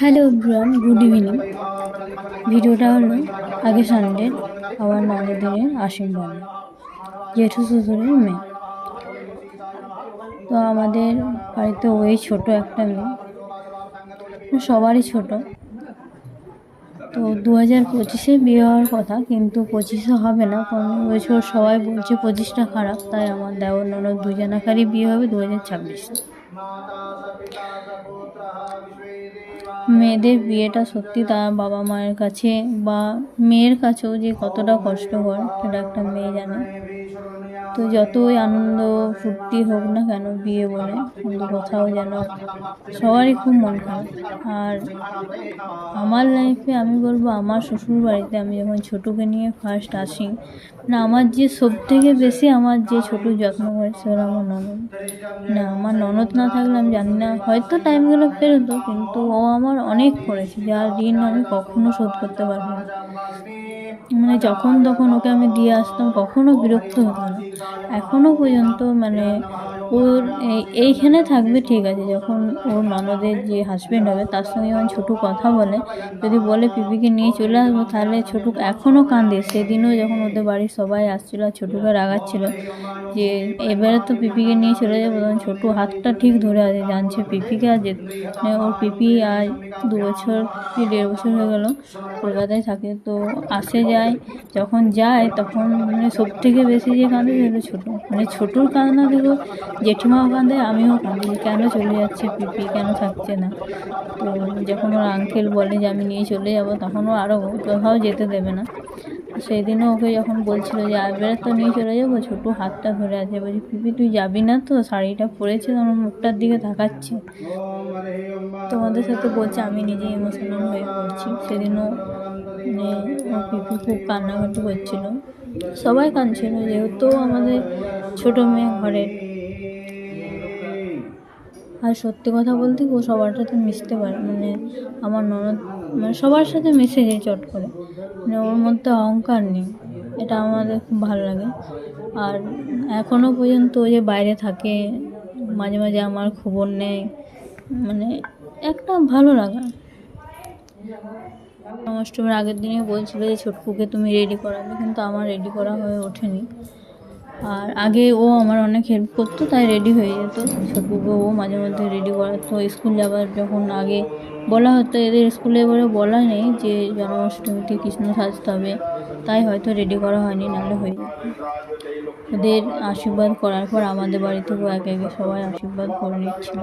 Hello everyone, good evening. ভিডিওটা হলো আগে সানডে আমার ননদিনের আশীর্বাদ, জেঠু শ্বশুরের মেয়ে। তো আমাদের বাড়িতে ওই ছোট একটা মেয়ে, সবারই ছোট। তো 2025-এ বিয়ে হওয়ার কথা, কিন্তু 25-এ হবে না, কারণ বছর সবাই বলছে 25টা খারাপ। তাই আমার দেওর ননদ দুজনাকারই বিয়ে হবে 2026। মেয়েদের বিয়েটা সত্যি তার বাবা মায়ের কাছে বা মেয়ের কাছেও যে কতটা কষ্টকর, সেটা একটা মেয়ে জানে। তো যতই আনন্দ ফুর্তি হোক না কেন বিয়ে বলে, কিন্তু কোথাও যেন সবারই খুব মন খারাপ। আর আমার লাইফে আমি বলবো, আমার শ্বশুর বাড়িতে আমি যখন ছোটুকে নিয়ে ফার্স্ট আসি, না আমার যে সব থেকে বেশি আমার যে ছোটুর যত্ন করে সেটা আমার ননদ। না আমার ননদ না থাকলে আমি জানি না, হয়তো টাইমগুলো পেরোতো, কিন্তু ও আমার অনেক করেছে, যার ঋণ আমি কখনো শোধ করতে পারবো না। মানে যখন তখন ওকে আমি দিয়ে আসতাম, কখনো বিরক্ত হতো না। এখনও পর্যন্ত মানে ওর এইখানে থাকবে ঠিক আছে, যখন ওর ননদের যে হাজব্যান্ড হবে তার সঙ্গে যখন ছোটু কথা বলে, যদি বলে পিপিকে নিয়ে চলে আসবো, তাহলে ছোটু এখনও কাঁদে। সেদিনও যখন ওদের বাড়ির সবাই আসছিলো আর ছোটুকে রাগাচ্ছিল যে এবারে তো পিপিকে নিয়ে চলে যাবো, তখন ছোটু হাতটা ঠিক ধরে আছে, জানছে পিপিকে আর ওর পিপি আর 2 বছর কি 1.5 বছর হয়ে গেল কলকাতায় থাকে। তো আসে যায়, যখন যায় তখন মানে সব থেকে বেশি যে কাঁদে সেটা ছোটো। মানে ছোটোর কান্না দেখো, জেঠিমাও কাঁদে, আমিও কাঁদি যে কেন চলে যাচ্ছে পিপি, কেন থাকছে না। তো যখন ওর আঙ্কেল বলে যে আমি নিয়ে চলে যাব, তখন ও আরও কোথাও যেতে দেবে না। সেই দিনও ওকে যখন বলছিল যে এবারে তো নিয়ে চলে যাবো, ছোটো হাতটা ধরে আছে, বলছি পিপি তুই যাবি না তো, শাড়িটা পরেছে আমার মুখটার দিকে তাকাচ্ছে। তোমাদের সাথে বলছে, আমি নিজে ইমোশনাল হয়ে পড়ছি। সেদিনও মানে ওর পিপি খুব কান্নাকাটি করছিল, সবাই কাঁদছিল, যেহেতু আমাদের ছোটো মেয়ে ঘরের। আর সত্যি কথা বলতে ও সবার সাথে মিশতে পারে, মানে আমার ননদ মানে সবার সাথে মিশে যায় চট করে, মানে ওর মধ্যে অহংকার নেই, এটা আমাদের খুব ভালো লাগে। আর এখনও পর্যন্ত ও যে বাইরে থাকে, মাঝে মাঝে আমার খবর নেয়, মানে একটা ভালো লাগা। অষ্টমীর আগের দিনে বলছিল যে ছোটকুকে তুমি রেডি করাবে, কিন্তু আমার রেডি করা হয়ে ওঠেনি। আর আগে ও আমার অনেক হেল্প করতো, তাই রেডি হয়ে যেত। ছোটুকে ও মাঝে মধ্যে রেডি করাতো। স্কুল যাবার যখন আগে বলা হতো, এদের স্কুলে এবারে বলা নেই যে জন্মাষ্টমীতে কৃষ্ণ সাজতে হবে, তাই হয়তো রেডি করা হয়নি, নাহলে হয়ে যেত। ওদের আশীর্বাদ করার পর আমাদের বাড়ি থেকেও একে একে সবাই আশীর্বাদ করে নিচ্ছিল।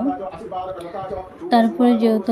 তারপরে যেহেতু